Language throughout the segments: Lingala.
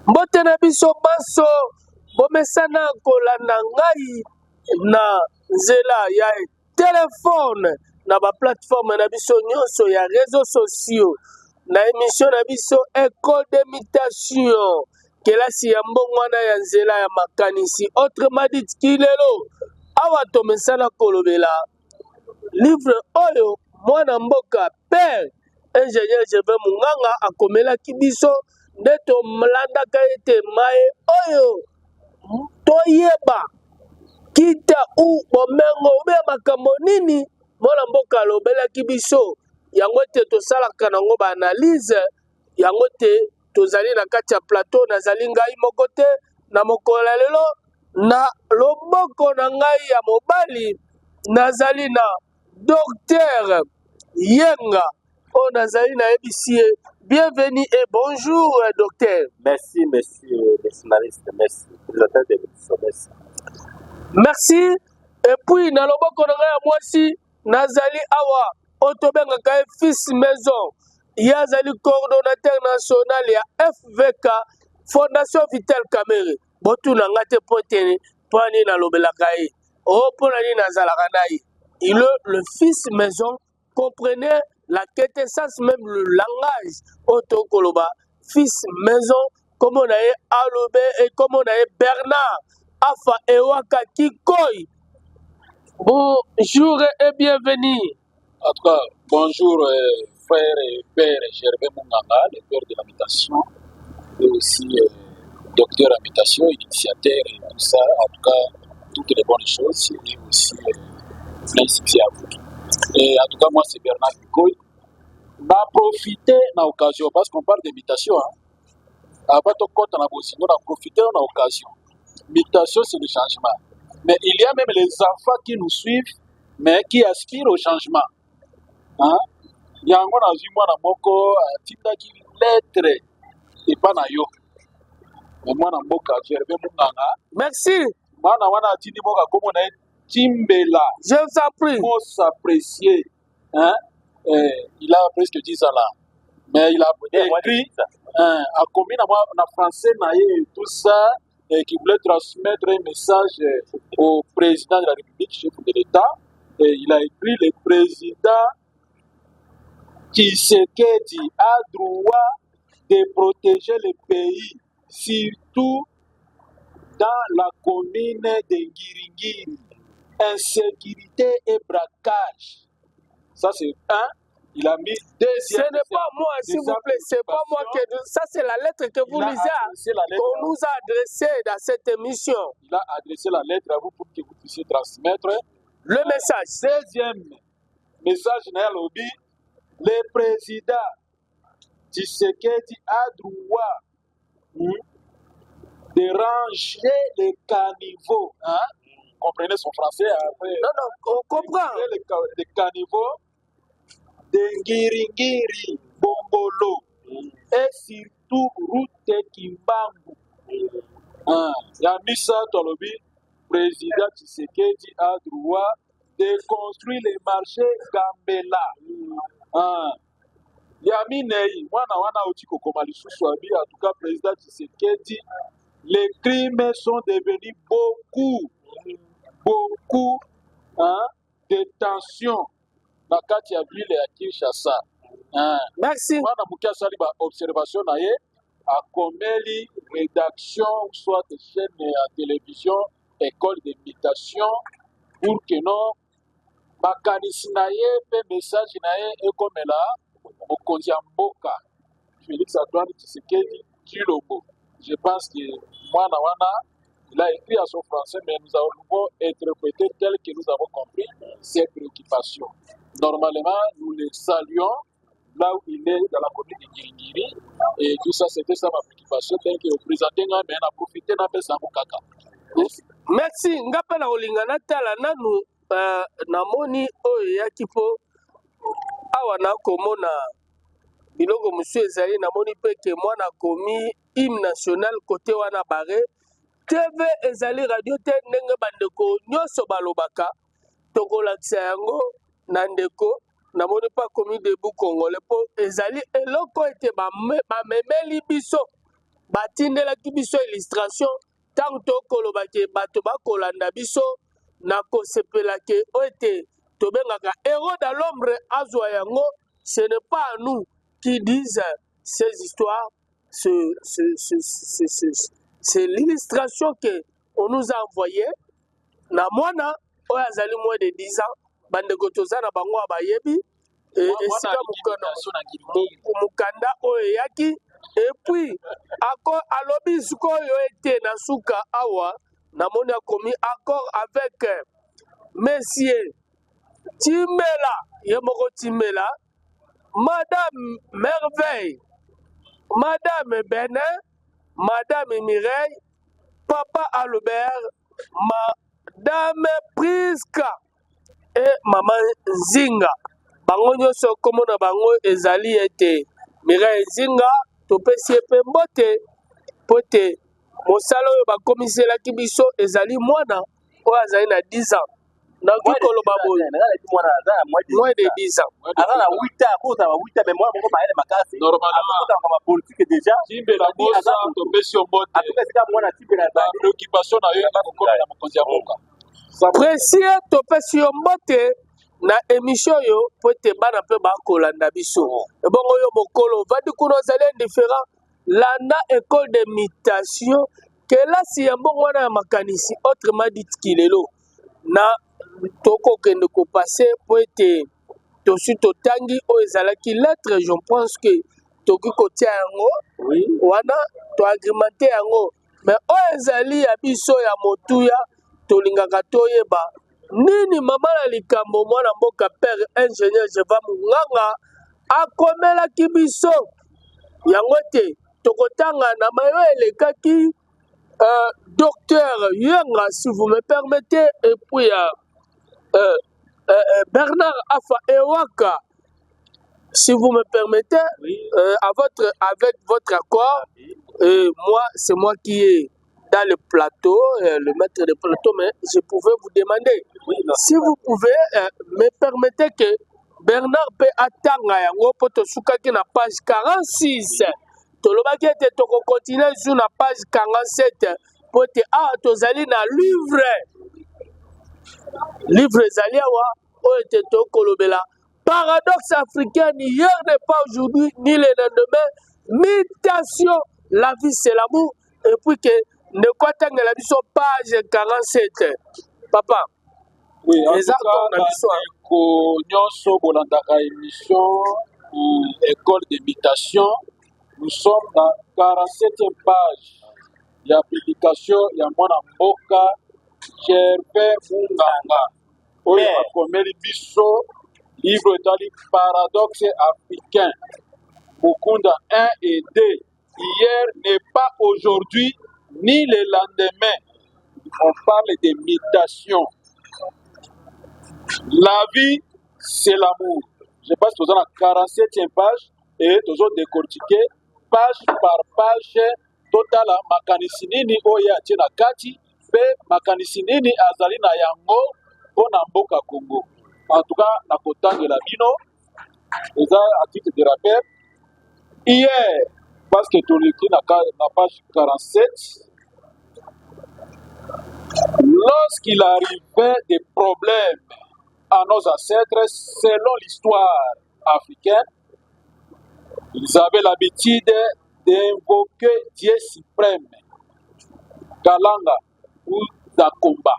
Mbote na biso baso bomesana kolanda ngai na nzela ya telefone na ba plateforme na biso nyonso ya réseaux sociaux na émission na biso école d'imitation kelasi ya mbongwana ya nzela ya makanisi autrement dit kilelo awa tomesana kolobela livre oyo mwana mboka père ingénieur Gervais Munganga akomelaki biso nde tolandaka ete maye oyo toyeba kita u bomengo ube makambo nini mwana mboka alobelaki biso yango ete tosalaka nango baanalyse yango ete tozali na kati ya plateau nazali ngai moko te na mokolo ya lelo na loboko na ngai ya mobali nazali na docteur Yenga oyo nazali nayebisi ye bienvenue et bonjour docteur. Merci monsieur le scénariste, merci piloteur de l'émission, merci. Merci. Et puis na loboko na ngai ya mwasi nazali awa oyo tobengaka ye fils maison ye azali coordonnateur national ya FVK Fondation Vital Kamerhe botuna nga te mpo tene mpo ani nalobelaka ye o mpo na nini nazalaka na ye il est le fils maison. Comprenez la quintessence, même le langage autokoloba fils maison comme on a eu Alobe et comme on a eu Bernard Afa Ewaka Kikoi. Bonjour et bienvenue. En tout cas, bonjour frère et père Gervais Munganga, le père de l'habitation, et aussi docteur habitation, initiateur et tout ça, en tout cas, toutes les bonnes choses, et aussi plein succès à vous. Et en tout cas, moi c'est Bernard Kikoy. Va profiter de l'occasion, parce qu'on parle d'habitation, hein. Avant de compte, on a profité de l'occasion. L'habitation, c'est le changement. Mais il y a même les enfants qui nous suivent, mais qui aspirent au changement. Hein? Yango na zimwa na moko tindaki lettre epana yo. Mais mwana mboka Gervais Munganga. Merci. Mwana wana atindi moka komo na Timbela. Je vous en prie. Faut s'apprécier. Hein? Il a presque 10 ans là. Mais il a écrit a commis na français et tout ça et qui voulait transmettre un message au président de la République, chef de l'État. Et il a écrit le président Tshisekedi a droit de protéger le pays, surtout dans la commune de Ngiringiri. Insécurité et braquage. Ça, c'est un. Il a mis deuxième. Ce n'est pas moi, s'il vous plaît, c'est pas moi qui. Ça, c'est la lettre que vous lisez, qu'on nous a adressée dans cette émission. Il a adressé la lettre à vous pour que vous puissiez transmettre le message. Deuxième message, Nairobi. Le président Tshisekedi a droit de ranger les caniveaux. Hein? Comprenez son français après. Non, on comprend. Les caniveaux de Ngiringiri, Bongolo et surtout route Kimbangu. Yamisa Tolobi, président Tshisekedi a droit de construire les marchés Gambela. Yaminei, wana otiko komali suswabi, en tout cas président Tshisekedi, les crimes sont devenus beaucoup de tensions dans la ville de Kinshasa. Merci. Wana mukia sali ba observation na ye a komeli rédaction soit de chaîne à télévision école d'imitation pour que non makanisi na ye pe message na ye ekomela mokonzi ya mboka Félix Antoine Tshisekedi Tshilombo. Je pense que mwana wana il a écrit à son français, mais nous avons interprété tel que nous avons compris ses préoccupations. Normalement, nous les saluons là où il est dans la commune de Ngiringiri. Et tout ça, c'était ça ma préoccupation. Tel que le président mais on a profité d'un peu de kaka. Merci. Ngapa na olingana tala nanu namoni oyo yaki po awa na komona biloko monsieur ezali namoni pe ke mwana komi hymne national côté wana bare TV ezali radio te ndenge bandeko nyonso balobaka tokolakisa yango na ndeko namoni pa komi debout congolais po ezali eloko ete bamemeli biso batindelaki biso illustration ntango tokolobaki bato bakolanda biso na kosepelaki oyo ete tobengaka héros dans l'ombre azwa yango. Ce n'est pas à nous qui disent ces histoires, c'est l'illustration qu'on nous a envoyée. Na mwana oyo azali moins de 10 ans bandeko toza na bango abayebi esika mukanda oyo eyaki epuis alobi sikoyo ete na suka awa namoni akomi accord avec Monsieur Timela ye moko Timela, Madame Merveille, Madame Benin, Madame Mireille, Papa Albert, Madame Priska et Maman Zinga. Bango nyonso komona bango ezali ete Mireille Zinga topesi epe mbote pote mosala oyo bakomiselaki biso ezali mwana oyo azali na 10 ans. Moins de 10 ans. Précieux topesi yo mbote na émission yo po ete bana mpe bakolanda biso ebongo yo mokolo ovandi kuna ozali indifférent landa école de mutation kelasi ya mbongo wana ya makanisi autrement dit kilelo na tokokende kopase po ete tosi totangi oyo ezalaki lettre. Je pense que toki kotia yango wana toagrimente yango mais oyo ezali ya biso ya motuya tolingaka toyeba nini mama na likambo mwana mboka père ingénieur Jeva Munganga akomelaki biso yango te tokotanga na mayo elekaki docteur Yenga si vous me permettez et puis Bernard Afa Ewaka, si vous me permettez, avec votre accord, moi, c'est moi qui est dans le plateau, le maître de plateau, mais je pouvais vous demander, si vous pouvez me permettez que Bernard peut attendre yango po tosukaki na page 46. Tolobaki ete toko continuer sur la page 47 po ete tozali na livre ezali awa oyo ete tokolobela paradoxe africaine, hier n'est pas aujourd'hui ni le lendemain, mutation, la vie c'est l'amour, et puis que ne quoi tangue la biso page 47 papa. Oui, en tout cas, nyonso bolandaka émission école d'imitation, nous sommes dans 47e page ya publication ya mwana mboka Gervais Munganga oyo akomeli biso livre etali paradoxe africain Mukunda 1 et 2. Hier n'est pas aujourd'hui ni le lendemain. On parle de mutation. La vie, c'est l'amour. Je passe dans la 47e page et toujours décortiqué page par page total makanisi nini oya tina kati pe makanisi nini azali na yango pona mboka Congo. En tout cas, na kotangela bino eza à titre de rappel. Hier, parce que tout l'écrit na page 47, lorsqu'il arrivait des problèmes à nos ancêtres, selon l'histoire africaine, ils avaient l'habitude d'invoquer Dieu suprême, Kalanga ou Dakomba,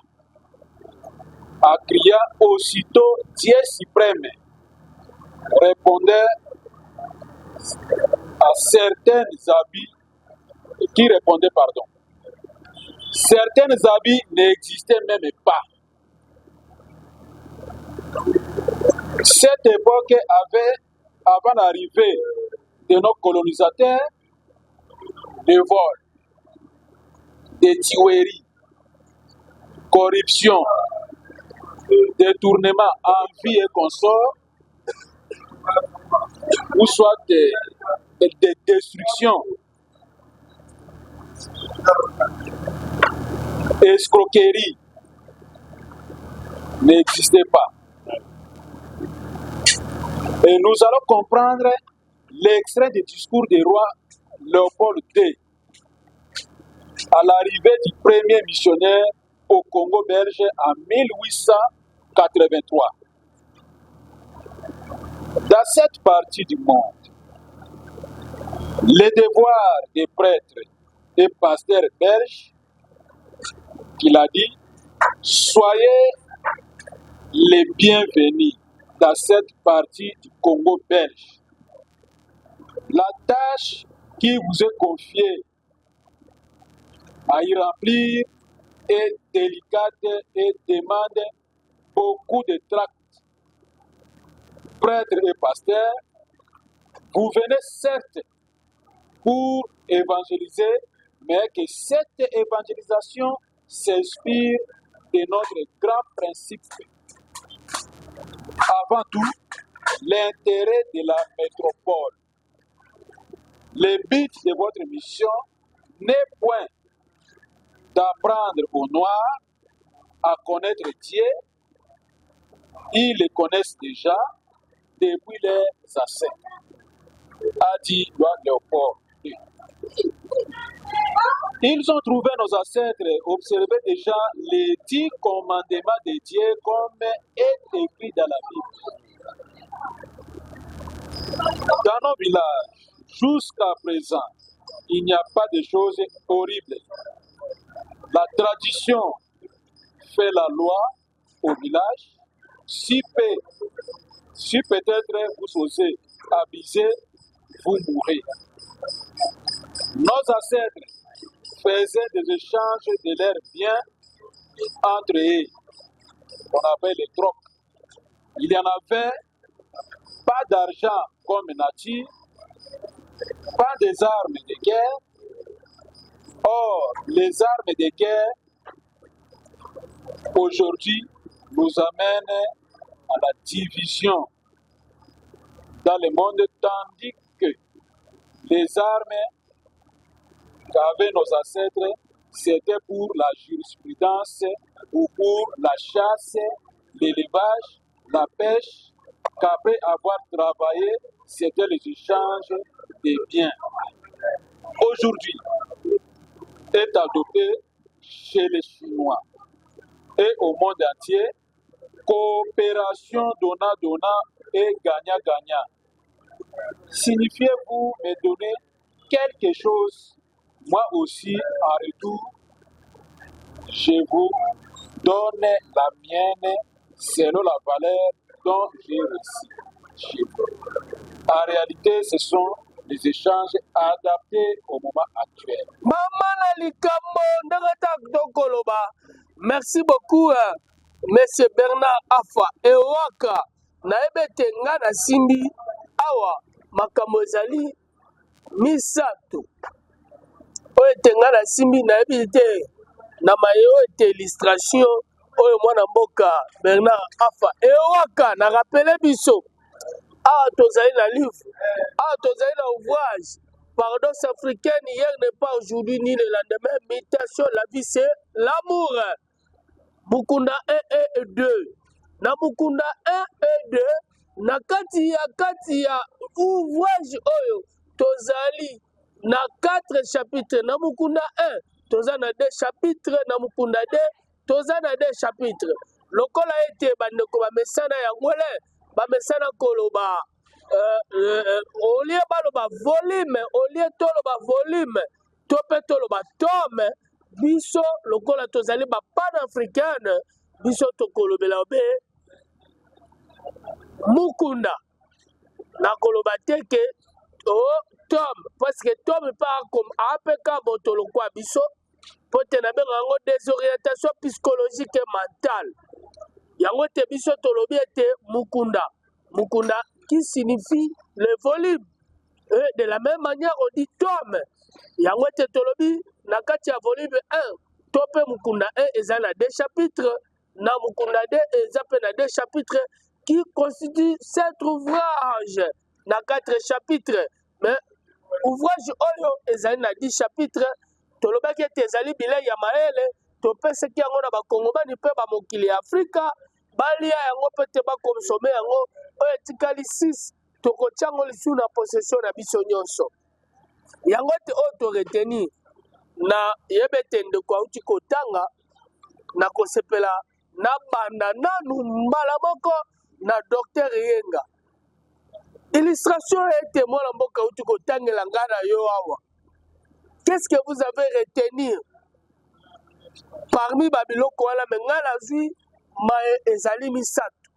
en criant aussitôt Dieu suprême, répondait à certains habits qui répondaient pardon. Certains habits n'existaient même pas. Cette époque avait, avant l'arrivée de nos colonisateurs, des vols, des tueries, corruption, détournement en vie et consort, ou soit des destructions, escroquerie n'existait pas. Et nous allons comprendre l'extrait du discours du roi Léopold II à l'arrivée du premier missionnaire au Congo belge en 1883. Dans cette partie du monde, les devoirs des prêtres et pasteurs belges, qu'il a dit, soyez les bienvenus dans cette partie du Congo belge. La tâche qui vous est confiée à y remplir est délicate et demande beaucoup de tract. Prêtres et pasteurs, vous venez certes pour évangéliser, mais que cette évangélisation s'inspire de notre grand principe. Avant tout, l'intérêt de la métropole. Le but de votre mission n'est point d'apprendre aux Noirs à connaître Dieu. Ils le connaissent déjà depuis leurs ancêtres, a dit Loi Léopold. Ils ont trouvé nos ancêtres observer déjà les 10 commandements de Dieu comme est écrit dans la Bible. Dans nos villages, jusqu'à présent, il n'y a pas de choses horribles. La tradition fait la loi au village. Si peut-être vous osez abuser, vous mourrez. Nos ancêtres faisaient des échanges de leurs biens entre eux. On appelle les trocs. Il y en avait pas d'argent comme nature, pas des armes de guerre. Or, les armes de guerre aujourd'hui nous amènent à la division dans le monde, tandis que les armes qu'avaient nos ancêtres, c'était pour la jurisprudence ou pour la chasse, l'élevage, la pêche, qu'après avoir travaillé, c'était les échanges des biens. Aujourd'hui, est adopté chez les Chinois et au monde entier, coopération donnant-donnant et gagnant-gagnant. Signifiez-vous me donner quelque chose, moi aussi en retour, je vous donne la mienne selon la valeur dont j'ai reçu chez vous. En réalité, ce sont des échanges adaptés au moment actuel. Mama na likambo ndakata dokoloba. Merci beaucoup Monsieur Bernard Afa Ewaka na ebete nga na simbi awa makambo ezali misato oyo ete nga na simbi nayebi te na mayo ete illustration oyo mwana mboka Bernard Afa Ewaka na rappele biso awa tozali na livre awa tozali na ouvrage Paradoxe africaine, hier n'est pas aujourd'hui ni le lendemain. Mutation, la vie c'est l'amour. Mukunda 1 et 2. Na Mukunda 1 et 2. Na kati ya ouvrage oyo. Tozali na 4 chapitres. Na Mukunda 1. Tozali na 2 chapitres. Na Mukunda 2. Tozali na 2 chapitres. Lokola ete bandeko ba mesana ya ngwele. Ba mesana koloba. Au lieu baloba volume, au lieu toloba volume, tope toloba tome, biso lokola tozali ba pan-africaine, biso tokolobela be Mukunda. Na koloba teke o tome, parce que tome pas comme APK botolo kwa biso, pote na benga ngo désorientation psychologique et mentale. Yango te biso tolobi ete Mukunda. Mukunda qui signifie le volume. Et de la même manière, on dit tome. Yango te tolobi, na kati ya volume 1, tope Mukunda 1, eza na 2 chapitres, na Mukunda 2, eza pe na 2 chapitres, qui constitue cet ouvrage, na 4 chapitres. Mais ouvrage oyo, eza na 10 chapitres, tolobaki ete ezali bilei ya maele, topeseki yango na bakongomani mpe bamokili ya Afrika, balia yango pete bakonsome yango oyo etikali 6 tokotia yango lisu na possession na biso nyonso yango te oyo toretenir na yebete ndeko auti kotanga na kosepela na banda nanu mbala moko na docteur Yenga. Illustration ete mwana mboka auti kotangela nga na yo awa. Qu'est-ce que vous avez retenu parmi babiloko wana me nga nazwi mae ezali misato.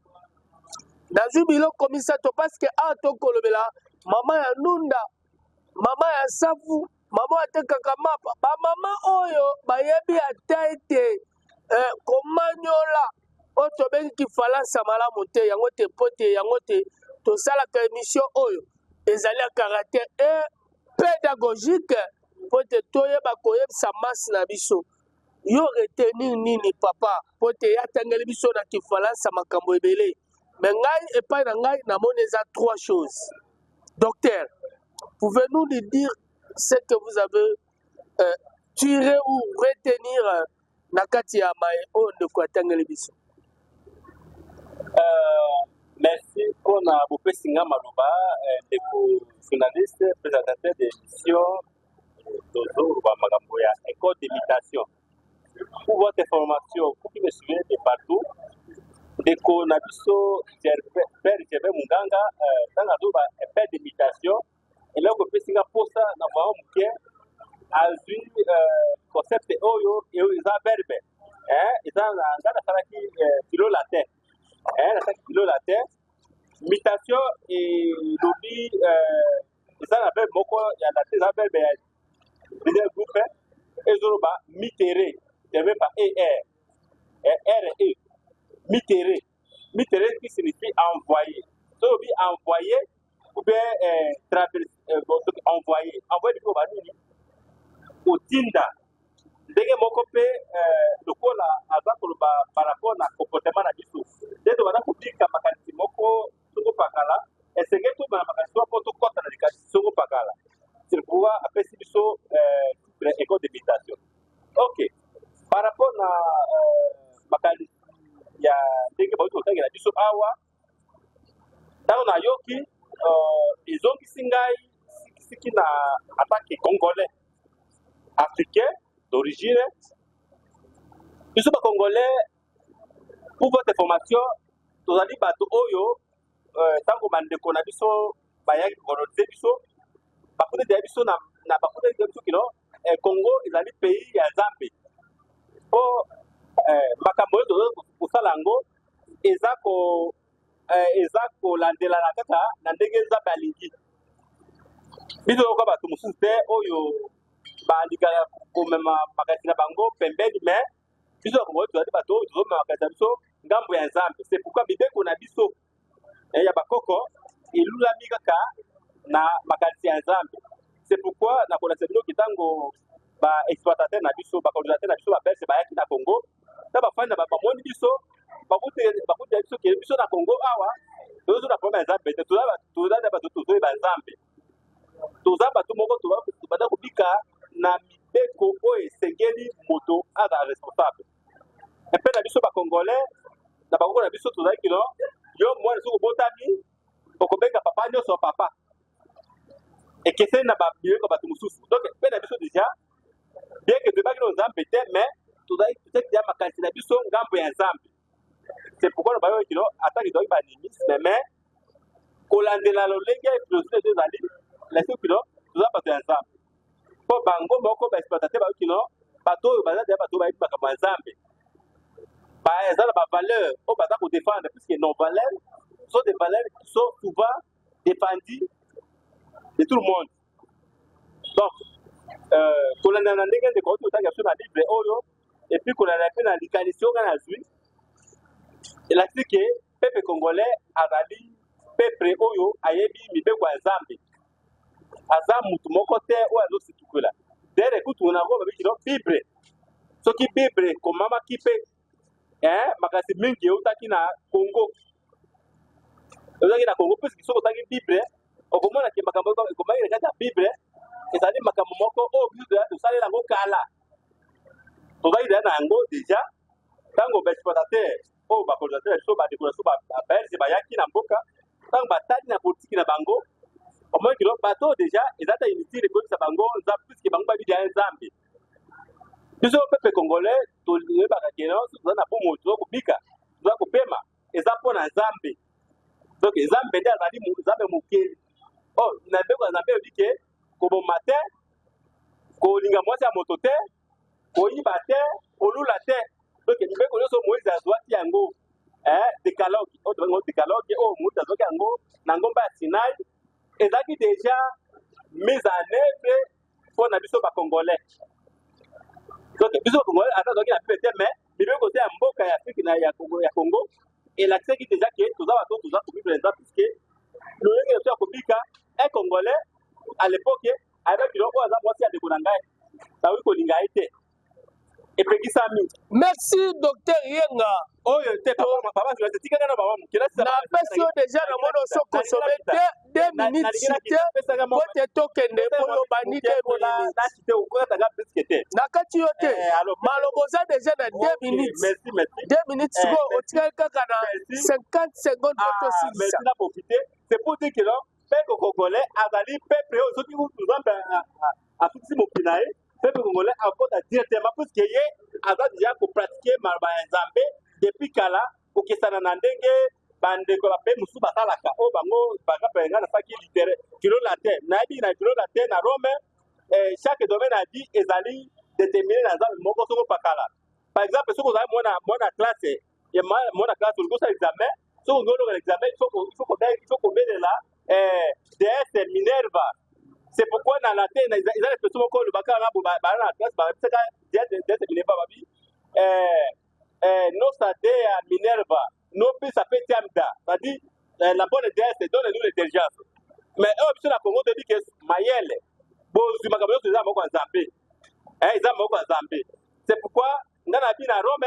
Nazwi biloko misato parce que awa tokolobela mama ya nunda, mama ya safu, mama atekaka mapa, ba mama oyo bayebi ata ete komanyola oyo tobengi kifalansa malamu te, yango te po te, yango te tosalaka émission oyo ezali ya caractère et pédagogique po te toyeba koyebisa masi na biso. Yo retenir nini papa po te yatangeli biso na kifalansa makambo ebele. Mais ngai epai na ngai namoni eza trois choses. Docteur, pouvez-nous nous dire ce que vous avez tiré ou retenir na kati ya mae oyo ndeko atangeli biso? Merci pour na bopesinga maloba ndeko journaliste présentateur d'émission Tozo ba makambo ya école d'imitation. Pour votre information, pour qui me suivez de partout, ndeko na biso Père Gervais Munganga tanga zoba père d'imitation et là bopesinga posa na mwa muke azui concept oyo eza verbe eza na ngana salaki kilo latin na salaki kilo latin imitation et lobi eza na verbe moko ya latin eza verbe ya deuxième groupe ezoloba mitere terminé par mitere qui signifie envoyer. So lobi envoyer ou bien envoyer du coup banini otinda ndenge moko pe lokola aza koloba par rapport na comportement na biso nde tobanda kobika makanisi moko soko pakala esenge tobana makanisi moko tokɔta na likanisi soko pakala c'est pourquoi apesi biso école d'imitation. Ok, par rapport na makanisi ya ndenge bauti kotangela biso awa ntango nayoki ezongisi ngai sikisiki na atake congolais africain d'origine. Biso ba congolais pour votre information tozali bato oyo tango bandeko na biso bayaki kolonize biso bakunda de biso na bakunda de biso kino Congo ezali pays ya Nzambe po makambo oyo kosala yango eza kolandelana kaka na ndenge Nzambe alingi. Biso lokola bato mosusu te oyo balingaka komema makanisi na bango pembeni mais biso bakongo tozali bato oyo tozomema makanisi na biso ngambo ya Nzambe. C'est pourquoi mibeko na biso ya bakoko elulami kaka na makanisi ya Nzambe. C'est pourquoi nakolakisa bino kitango baexploitateur na biso bacolonisateur na biso babelge bayaki na Congo na bafandi na bamoni biso bakuti ya biso ke biso na Congo awa tozozwa na problème ya Nzambe te tozali bato tozoyeba Nzambe toza bato moko tobanda kobika na mibeko oyo esengeli moto aza responsable epe na biso bacongolais na bakoko na biso tozali kino yo mwana soki obotami okobenga papa nyonso papa ekeseni na babiyeko bato mosusu donc mpe na biso déjà bien que toyebaki no Nzambe te mais tozali ya makanisi na biso ngambo ya Nzambe. C'est pourquoi na bayo kino ataki tozali banimisme mais kolandela lolenge ya philosophie ezali lesi kino tozali bato ya Nzambe mpo bango moko baexploitateur bayo kino bato oyo baza deya bato bayebi makambo ya Nzambe eza na bavaleur oyo baza kodéfendre puisque non valeurs sont des valeurs qui sont souvent défendues de tout le monde. Donc kolandela na ndenge ndeko oyo totanga biso na livre oyo epuis kolandela mpe na likanisi oyo nga na zwi elakisi ke peuple congolais azali peuple oyo ayebi mibeko ya Nzambe aza mutu moko te oyo azositukola dere kutu na ngo babikino bible soki bible komamaki mpe makasi mingi eutaki na Congo puisque soki otaki bible okomona ke makambo ekomaki na kati ya bible ezali makambo moko oyo biso tosalela yango kala tozali deya na yango déjà ntango baexploitateur oyo bacolonisateur biso badécoration babelge bayaki na mboka ntango batali na politiki na bango omoni kilo bato déjà eza ta inutile koyebisa bango Nzambe puisque bango babi deya Nzambe biso peuple congolais toyebaka keno toza na bomo toza kobika toza kopema eza mpo na nzambe donc nzambe nde azali nzambe mokeli na ndeko ya nzambe elobi ke koboma te kolinga mwasi ya moto te koyiba te kolula te donc mibeko nyonso moïse azwaki yango décalogue oyo tobengo décalogue oyo moïse azwaki yango na ngomba ya sinai ezalaki déjà mise en œuvre mpo na biso bacongolais donc biso bacongolais ata azwaki na bible te mais mibeko te ya mboka ya afrique ya congo elakisaki déjà ke toza bato toza kobibela eza puisque lolenge na biso ya kobika un congolais à l'époque ayebaki biloko oyo aza mwasi ya ndeko na ngai bakoki kolinga ye te epekisami. Merci docteur Yenga. Oyo te papa tikanga na baba mukilasi na pesi yo déjà na mona oso consommer 2 minutes te po te tokende polo bani 2 minutes na kati yo te malobo oza déjà na 2 minutes 2 minutes siko otikali kaka na 50 secondes po tosilisa. C'est pour dire que là peuple congolais azali peuple oyo soki nzambe afutisi mokili na ye peuple congolais akota directement puisque ye aza déjà kopratiquer maloba ya nzambe depuis kala kokesana na ndenge bandeko bape mosusu basalaka oyo bango bakapenga na saki litere kilo latin nayebi na kilo latin na rome chaque domaine a dit ezali déterminé na nzambe moko soko pakala par exemple soki ozali mwana classe mwana classe olingi osala examen soki olingi oloka l'examen il faut kobelela déesse minerva. C'est pourquoi dans la terre, ils ont les personnes qui ont le bac à la classe, déesse minerva, nostra dea minerva, non plus ça peut être c'est-à-dire la bonne déesse donne-nous l'intelligence. Mais eux, sur la Congo, te dit que Mayele, bon, je m'accorde aux hommes en Zambie. Ils ont en Zambie. C'est pourquoi, dans la ville à Rome,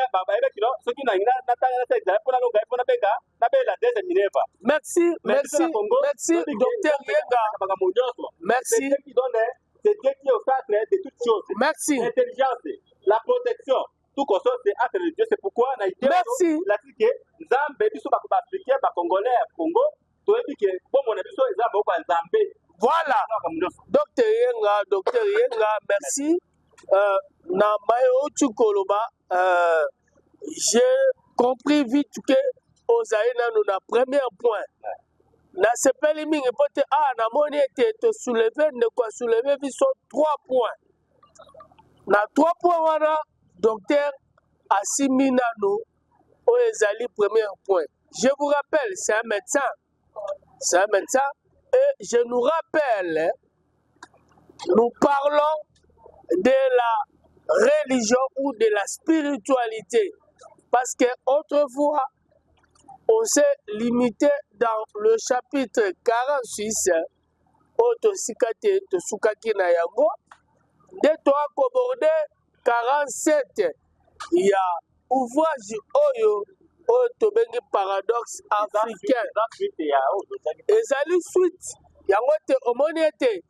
ceux qui n'ont pas la déesse minerva. Merci, docteur Yenga. Merci. C'est Dieu qui est au centre de toutes choses. Merci. L'intelligence, la protection, tout comme ça, c'est entre les dieux. C'est pourquoi on a été la critique. Zambé, biso africain, congolais, Congo, tout est que bon, mon émission est Zambé. Voilà. Docteur Yenga, merci. Na mayo chukoloba, j'ai compris vite que ozaïna nous na premier point. Na sepeli mingi pote na moni ete to soulever ne quoi soulever biso 3 points. Na 3 points wana docteur Asimina no o ezali premier point. Je vous rappelle, c'est un médecin. C'est un médecin et je nous rappelle, nous parlons de la religion ou de la spiritualité parce que autrefois on s'est limité dans le chapitre 46 Otosikate Tosukaki na yango de toi koborde 47 il y a ouvrage oyo tobengi paradoxe africain ezali suite yango te omoni ete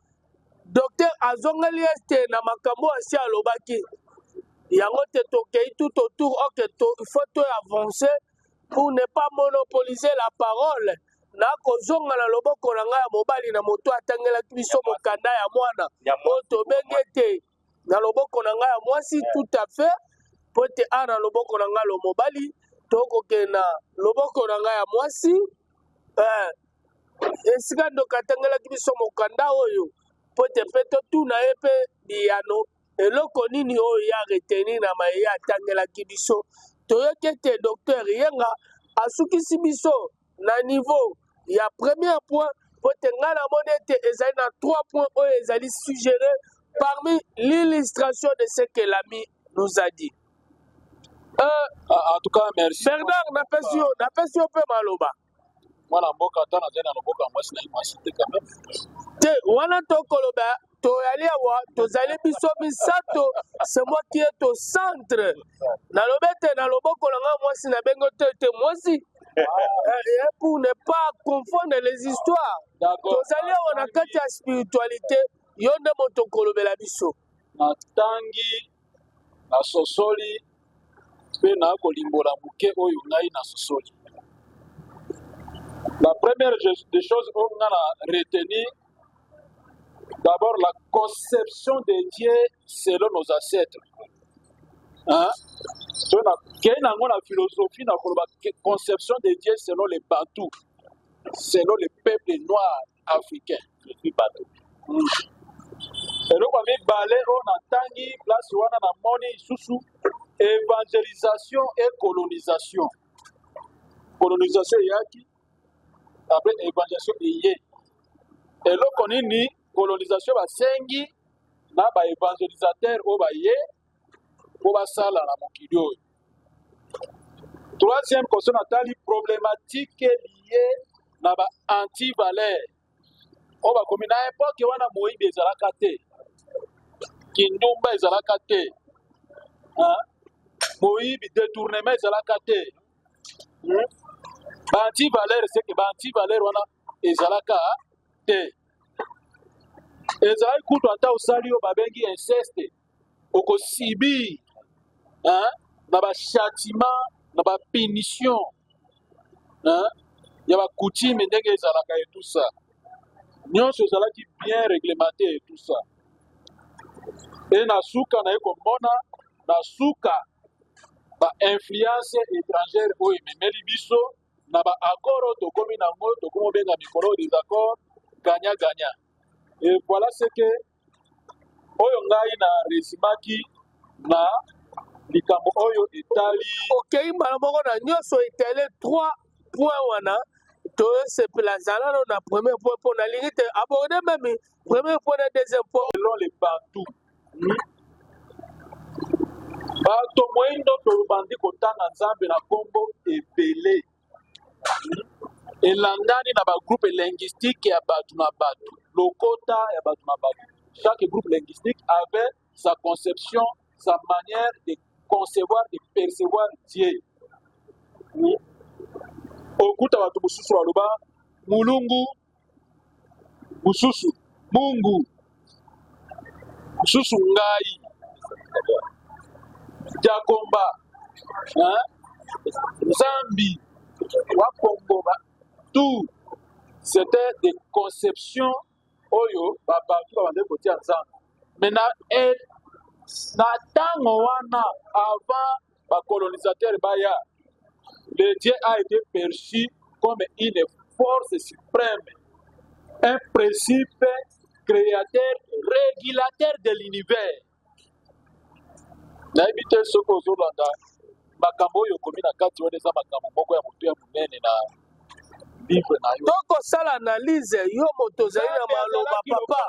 docteur azongeli ete na makambo asi alobaki yango te tokei tout autour ok il faut to avancer pour ne pas monopoliser la parole na kozonga na loboko na ngai ya mobali na moto atangelaki biso mokanda ya mwana oyo tobengi ete na loboko na ngai ya mwasi tout à fait po ete na loboko na ngai lo mobali tokokende na loboko na ngai ya mwasi esika ndoka atangelaki biso mokanda oyo po ete mpe totuna ye mpe biyano eloko nini oyo ya retenir na mayeye atangelaki biso toyoki ete docteur Yenga asukisi biso na niveau ya premier point po ete ngai namoni ete ezali na 3 points oyo ezali suggéré parmi l'illustration de ce que l'ami nous a dit. En tout cas, merci. Bernard, napesi yo mpe maloba. Mwana mboka ata nazali na loboko ya mwasi na ye mwasi te quand même. Te wana tokoloba toyali awa tozali biso misato c'est moi qui est au centre nalobi ete na loboko na ngai mwasi na bengo te ete mwasi pour ne pas confondre les histoires tozali awa na kati ya spiritualité yo nde moto kolobela biso natangi nasosoli mpe nakolimbola moke oyo ngai nasosoli. La première des choses on a retenu, d'abord la conception de Dieu selon nos ancêtres. Hein? Quelle est la philosophie, la conception de Dieu selon les Bantous, selon les peuples noirs africains. Je suis Bantou. Et donc, on a balé, on a tangi, place, on a moni, sous évangélisation et colonisation. Colonisation, il y a qui? Après, évangélisation, il y a. Et là, on a une colonisation, bah, sengi, na ba évangélisateur, au ba yé, au ba sala, na mokidio. Troisième question, natali problématique liée na ba anti-valeur. On va comme na époque wana moyibi ezalaka te. Kindumba ezalaka te. Hein? Moyibi détournement ezalaka te. Ba anti-valeur c'est que ba anti-valeur wana ezalaka te. Ezalaki kutu ata osali yo babengi inceste. Okosibi. Hein? Na ba châtiment, na ba punition. Hein? Ya ba coutume ndenge ezalaka et tout ça. Nyonso ezalaki bien réglementé et tout ça. Et na suka na eko mona na suka ba influence étrangère oyo ememeli biso na ba accord oyo tokomi nango tokomi obenga mikolo des accords gagnant-gagnant. Et voilà ce que oyo ngai na resimaki na likambo oyo etali okei mbala moko na nyonso etele 3 points wana tosepela zalano na premier point mpo nalingi te aborde meme premier point na deuxième point selon les Bantous. Bato moindo tobandi kotanga nzambe na kombo ebele. Elandani na ba groupe linguistique ya bato na bato. Lokota ya bato na bato. Chaque groupe linguistique avait sa conception, sa manière de concevoir, de percevoir Dieu. Okuta watu mususu waluba mulungu mususu mungu mususu ngai jakomba zambi wakomboba tout c'était des conceptions oyo babantu babande kotia nzambe maintenant na ntango wana avant bacolonisateur baya le Dieu a été perçu comme une force suprême, un principe créateur, régulateur de l'univers. Na ebite soko zolanda makambo oyo komi na kati wana eza makambo moko ya moto ya monene na livre na yo. tokosala analyse yo moto ozali na maloba papa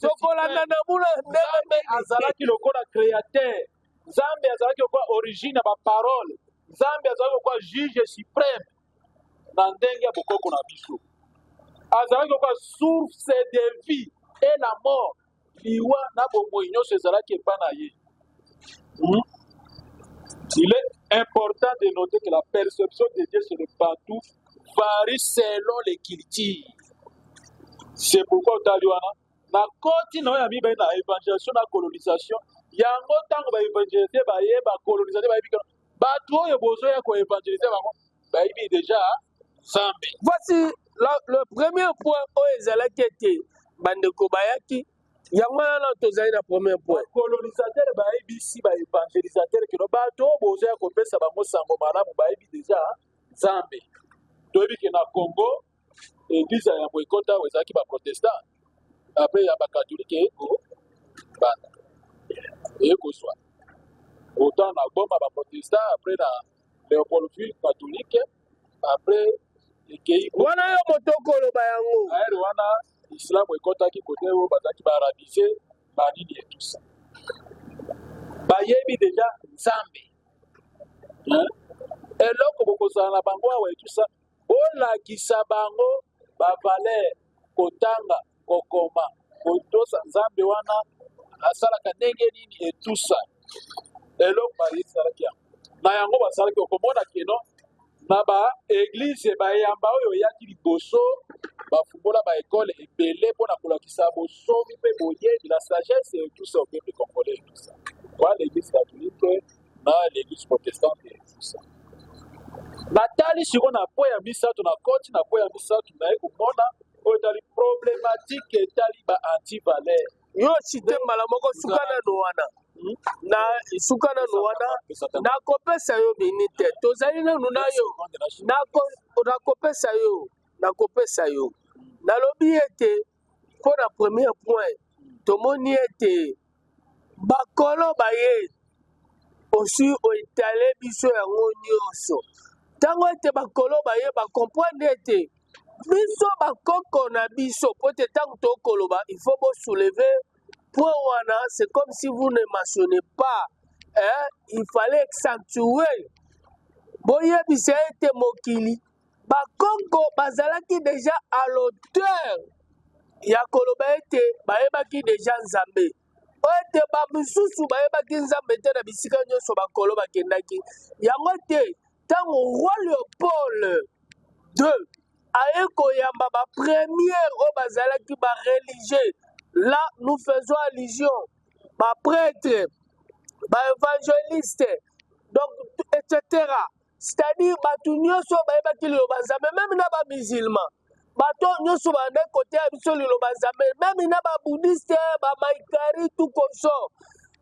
tokolanda na muna Nzambe azalaki lokola créateur, Nzambe azalaki lokola origine ya baparole, Nzambe azalaki lokola juge suprême na ndenge ya bokoko na biso, azalaki lokola source de vie et la mort, liwa na bomoi nyonso ezalaki epa na ye. Il est important de noter que la perception de Dieu sur le Bantou varie selon les cultures. C'est pourquoi Otaliwana, na koti na ya miba na évangélisation na colonisation, yango tango ba évangéliser ba ye ba colonisateur ba yebika batu oyo bozo ya ko évangéliser bango ba yebi déjà Nzambe. Voici le premier point oyo ezalaki ete bandeko bayaki yango wana tozali na premier point Colonisateur ba yebisi ba évangélisateur kino bato bozo ya kopesa bango sango malamu ba yebi déjà Nzambe. Toyebi ke na Congo église ya Mwekota ezalaki ba protestant, après ya ba catholique eko bana eko soit autant na boma ba protestant, après na Léopoldville catholique, après ekei wana yo moto koloba yango aere wana islam ekotaki kote oyo bazalaki baarabise banini et tout ça bayebi déjà Nzambe eloko bokozala na bango awa et tout ça bolakisa bango bavaler kotanga kokoma kotosa Nzambe wana asalaka ndenge nini et tout ça eloko bayebisalaki yango na yango basalaki okomona keno na ba église bayamba oyo yaki liboso bafungola ba école ebele mpona kolakisa bosomi mpe boyebi la sagesse et tout ça au peuple congolais tout ça kwa l'église catholique na l'église protestante et tout ça natali siko na po ya misato na koti na po ya misato na ye komona oyo etali problématique etali ba anti-valeur yo cite mbala moko suka nano wana na suka nanu wana nakopesa yo minute tozali nanu na yo nakopesa yo nalobi ete mpo na premier point tomoni ete bakolo baye osi oetale biso yango nyonso ntango ete bakolo baye bakomprendre ete biso bakoko na biso po ete ntango tokoloba il faut bosoulever point wana c'est comme si vous ne mentionnez pas il fallait accentuer boyebisa ete mokili bakoko bazalaki déjà à l'auteur ya koloba ete bayebaki déjà nzambe oyo ete bamisusu bayebaki nzambe te na bisika nyonso bakolo bakendaki yango te ntango roi Léopold II aye koyamba bapremière oyo bazalaki bareligieux là nous faisons allusion baprêtre baévangéliste donc etc c'est-à-dire bato nyonso bayebaki liloba nzambe meme na bamusulman bato nyonso bande kote ya biso liloba nzambe meme na babudiste bamaikari tukoso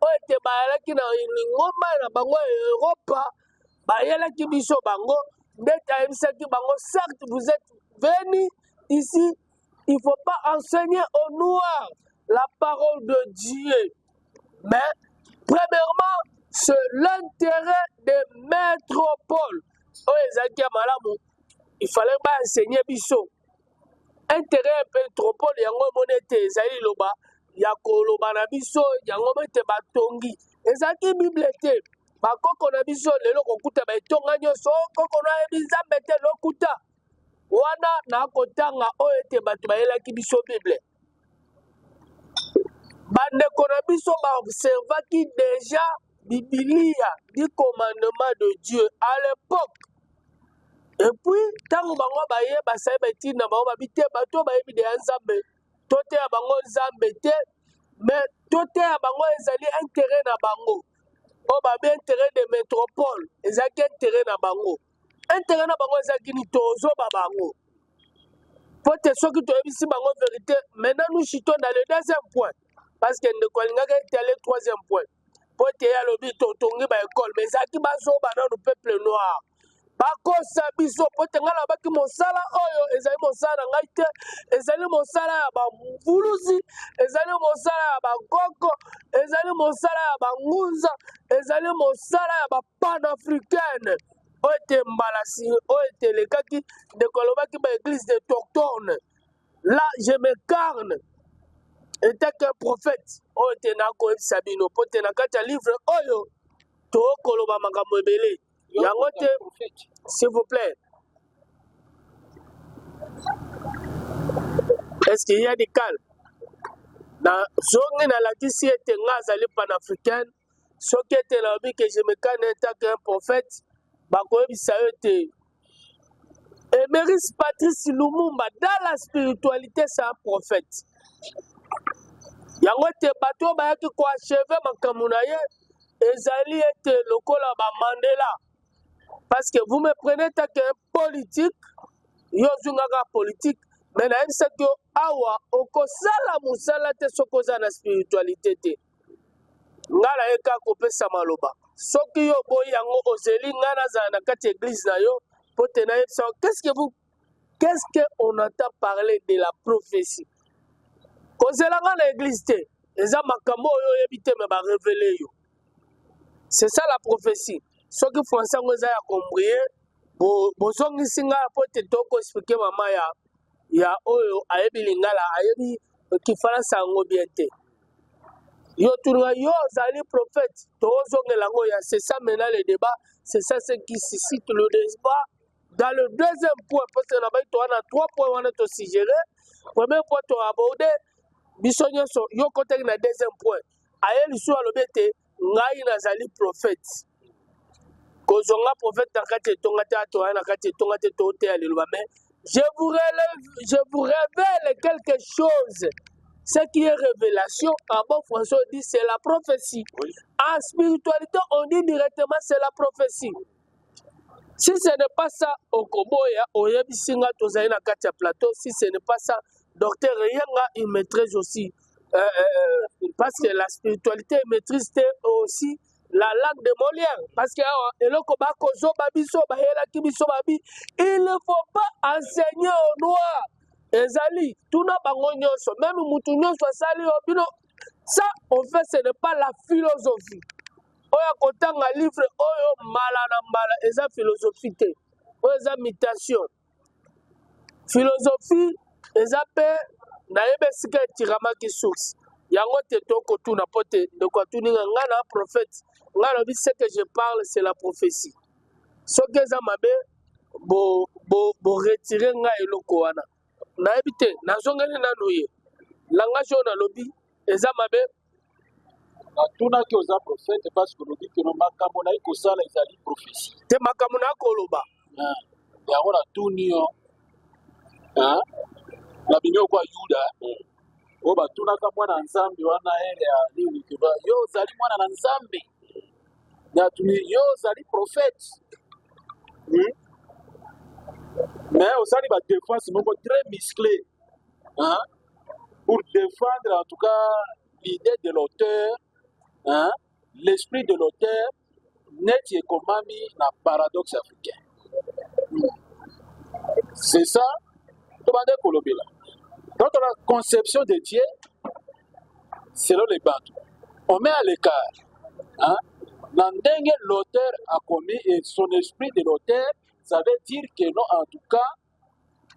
oyo ete bayalaki na ngomba na bango ya Europa bayelaki biso bango ndete ayebisaki bango certes vous êtes venus ici il faut pas enseigner au noir la parole de Dieu mais premièrement c'est l'intérêt des métropoles oyo ezalaki ya malamu il fallait pas enseigner biso intérêt ya métropole yango emoni ete ezali liloba ya koloba na biso yango ete batongi ezalaki bible te bakoko na biso lelo kokuta baetonga nyonso koko na yebi nzambe te lokuta wana nakotanga oyo ete bato bayelaki biso bible bandeko na biso baobservaki déjà bibilia du commandement de Dieu à l'époque et puis ntango bango baye basali baetini na bango babi te bato bayebi deya nzambe to te ya bango nzambe te mais to te ya bango ezali intérêt na bango oyo babi intérêt de métropole ezalaki intérêt na bango intérêt na bango ezalaki ni tozoba bango po te soki toyebisi bango vérité maintenant nous chutons dans le deuxième point parce que ndeko alingaka etale troisième point po te ye alobi totongi baekole mais ezalaki bazoba nanu peuple noir bakosa biso po te ngai nabaki mosala oyo ezali mosala na ngai te ezali mosala ya bamvuluzi ezali mosala ya bakoko ezali mosala ya bangunza ezali mosala ya bapanafricaine oyo ete mbalasi oyo ete elekaki ndeko alobaki baeglise de Toctone là je me carne était qu'un prophète oyo ete nakoyebisa bino po te na kati ya livre oyo tokoloba makambo ebele yango te s'il vous plaît est-ce qu'il y a du calme na zongi nalakisi ete nga azali panafricaine soki ete nalobi que je me carne était qu'un prophète bakoyebisa yo ete Emeris Patrice Lumumba dans la spiritualité c'est un prophète yango ete bato bayaki koacheve makambo na ye ezali ete lokola bamandela parce que vous me prenez tant qu'un politique yo ozwingaka politique mais nayebisaki yo awa okosala mosala te soki oza na spiritualité te ngai naye kaka kopesa maloba soki yo boyi yango ozeli ngai nazala na kati ya église na yo po te nayebisa qu'est-ce que on entend parler de la prophétie kozela ngai na église te eza makambo oyo oyebi te me barevele yo c'est ça la prophétie soki français yango eza ya kombrie bozongisi ngai po te tokoexplike mama ya oyo ayebi lingala ayebi kifaransa yango bien te yo tuninga yo ozali prophète tozongela yango ya c'est ça maintenant le débat c'est ça ce qui suscite le débat dans le deuxième point parce que nabai towana 3 points wana tosigere premier point toaborde biso nyonso yo kotaki na deuxième point aye lisu alobi ete ngai nazali prophète kozonga prophète na kati etonga te atoya na kati etonga te toteya liloba mais je vous révèle quelque chose ce qui est révélation en bon français on dit c'est la prophétie en spiritualité on dit directement c'est la prophétie si ce n'est pas ça okoboya oyebisinga tozali na kati ya plateau si ce n'est pas ça docteur Yenga il maîtrise aussi parce que la spiritualité maîtrise aussi la langue de Molière. Parce que il ne faut pas enseigner au noir. Ezali, tout n'a pas même Moutounion soit sali obino. Ça, en fait, ce n'est pas la philosophie. Oya kotanga livre oyo mala na mala eza philosophie te. Oyo eza mutation. Philosophie eza pe na yebe sika tiramaki source. Yango te toko tuna pote de quoi tuninga ngana prophète. Ngana bi ce que je parle c'est la prophétie. Soki eza mabe bo retirer nga eloko wana. Na yebite nazongeli nanu ye. Langage na lobi eza mabe natunaki oza prophète parce que lobi keno makambo na ye kosala ezali prophétie te makambo na koloba yango natuni yo na bino kwa yuda oyo batunaka mwana nzambe wana ere ya nini keba yo ozali mwana na nzambe natuni yo ozali prophète mais osali badéfense moko très musclé pour défendre en tout cas l'idée de l'auteur, l'esprit de l'auteur, net et komami na paradoxe africain. C'est ça, dans la conception de Dieu, selon les Bantous, on met à l'écart. L'auteur a commis et son esprit de l'auteur, ça veut dire que non, en tout cas,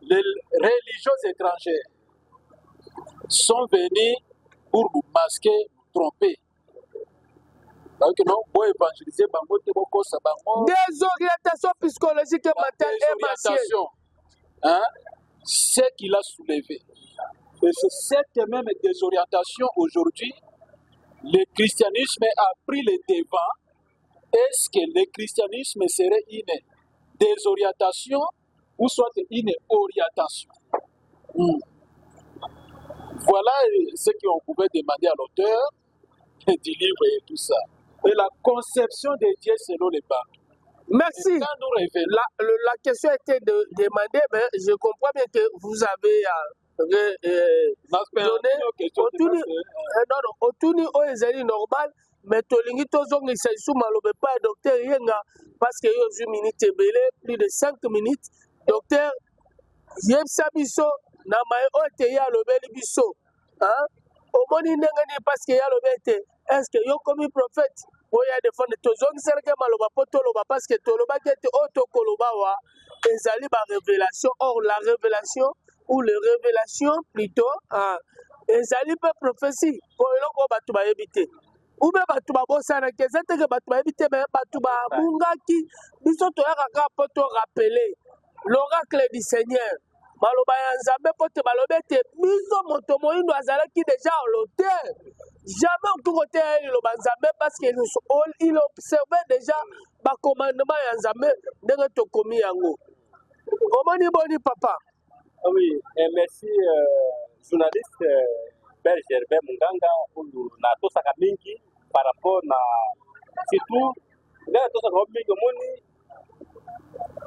les religions étrangères sont venus pour nous masquer, nous tromper. Donc non, pour évangéliser, désorientation psychologique et mentale et massive. Ce qu'il a soulevé. Et c'est cette même désorientation aujourd'hui, le christianisme a pris le devant. Est-ce que le christianisme serait une désorientation ou soit une orientation? Voilà ce qu'on pouvait demander à l'auteur du livre et tout ça. Et la conception de Dieu selon les Bantous. Merci. La question était de demander, mais je comprends bien que vous avez donné otuni o ezali normal, mais tolingi tozonga isaïsou malobe pas docteur Yenga parce que yo 8 minutes belé, plus de 5 minutes. Docteur Yebsa biso na mai ote ya lobeli biso. Omoni ndengani parce que ya lobete. Est-ce que yo comme prophète oya défendre tozongi serke maloba poto loba parce que toloba kete oto koloba wa ezali ba révélation. Or la révélation ou les révélations plutôt ezali pe prophétie pour eloko batu ba yebite. Ou bien batu ba bosana ke zete ke batu ba yebite mais batu ba mungaki biso to yaka poto rappeler l'oracle du Seigneur. Maloba ya Nzambe pote balobete biso moto moyindo azalaki déjà l'auteur. Jamais au tout côté il Nzambe parce qu'il observait déjà ba commandement ya Nzambe ndenge to komi yango. Omoni boni papa. Oui, merci journaliste Bel Gervais Munganga pour na tosaka mingi par rapport na surtout na tosaka mingi moni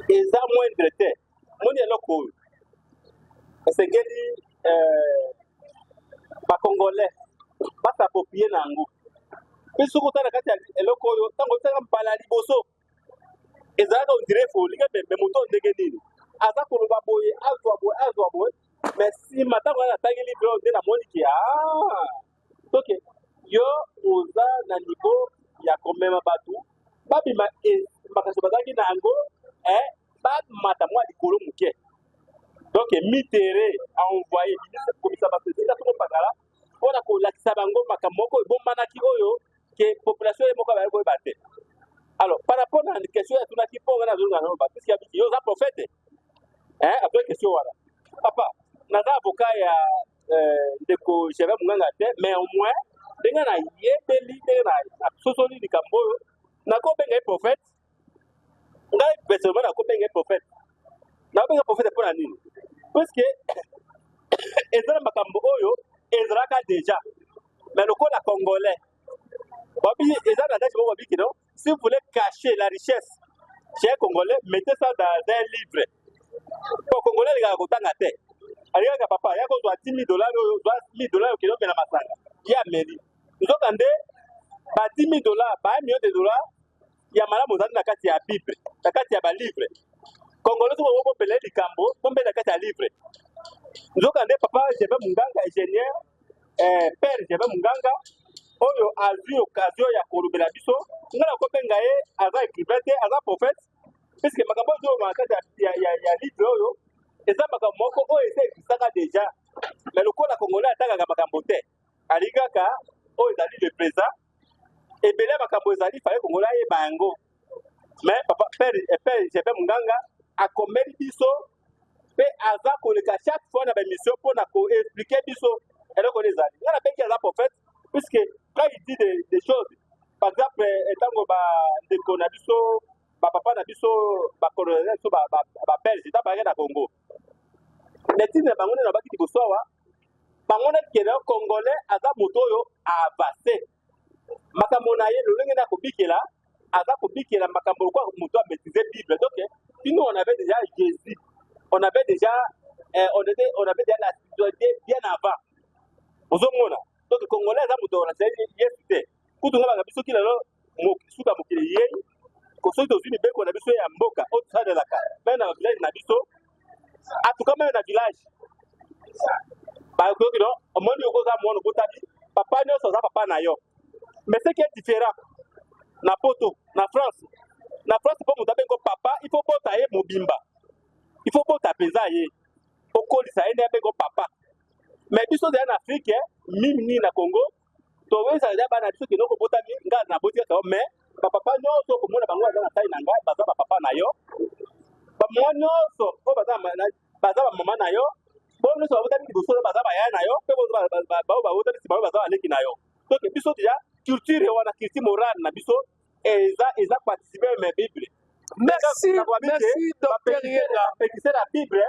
eza moindre te. Moni eloko c'est que ba congolais ba s'approprier nango. Biso ko tana kati eloko yo tango tsaka mpala liboso. Ezaka on dirait folie mais moto ndenge nini. Aza koloba boye azwa boye mais si matango na tangi libro de na moniki donc yo oza na niveau ya komema batu babima makaso bazaki nango ba mata mwa likolo muke. Donc Mitterrand a envoyé le commissaire Basesika tout pakala on a ko lakisa bango makamoko bomanaki oyo que population e moko ba ko batte. Alors par rapport à la question ya tuna ki ponga na zunga no ba parce que yo za prophète après question wala papa naza avocat ya ndeko Gervais Munganga te mais au moins denga na yebeli denga na sosoli likambo na ko benga prophète ngai personnellement na ko benga prophète na benga prophète pour nini parce que ezala makambo oyo ezalaka déjà mais le col congolais babi ezala dashi bo babi kino si vous voulez cacher la richesse chez congolais mettez ça dans un livre pour congolais les gars kotanga te alingaka papa ya kozwa $10,000 oyo ozwa $1,000 okende na masanga ya meli nzokande ba $10,000 ba $1,000,000 ya malamu ozali na kati ya bible na kati ya balivre congolais soki okopela likambo bombe na kati ya livre nzokande papa jebe munganga ingénieur père jebe munganga oyo azwi occasion ya kolobela biso ngala kobenga ye aza écrivain te aza prophète puisque makambo oyo na kati ya livre oyo eza makambo moko oyo eza existaka déjà mais lokola congolais atangaka makambo te alingaka oyo ezali le présent ebele makambo ezali fale congolais ayeba yango mais papa père jebe munganga akomeli biso mpe aza koleka chaque fois na baémission mpona koexplike biso eloko oyo ezali nga nabengi aza prophète puisque quand il dit des choses par exemple ntango bandeko na biso bapapa na biso bacolonel na biso babelge ntango bayaki na congo netini na bango nde na baki liboso awa bango nde kende congolais aza moto oyo avance makambo na ye lolenge na kobikela aza kobikela makambo lokwa moto amaîtrise bible donc nous on avait déjà Jésus on avait déjà la spiritualité bien avant ozomona donc congolais aza moto na yesu te kutu nga banga biso kila lo suka mokili yei kosoki tozwi mibeko na biso ya mboka oyo tosalelaka me na village na biso atuka meme na village bakoyoki no omoni okoza mwana obotami papa nyonso aza papa na yo mais ce qui est différent na poto na france mpo moto abengo papa il faut bota ye mobimba il faut bota mpenza ye okolisa ye nde abengo papa mais biso zali na afrique mimini na congo toyebisaka deja bana biso kende okobotami ngai naboti kaka yo mais bapapa nyonso okomona bango baza na tai na ngai baza bapapa na yo bamama nyonso oyo baza bamama na yo bo nyonso babotami liboso oyo baza bayaya na yo mpe bao babotami nsima oyo baza baleki na yo donc biso deja culture wana culture morale na biso eza participe me bible merci docteur Yenga bapekise na bible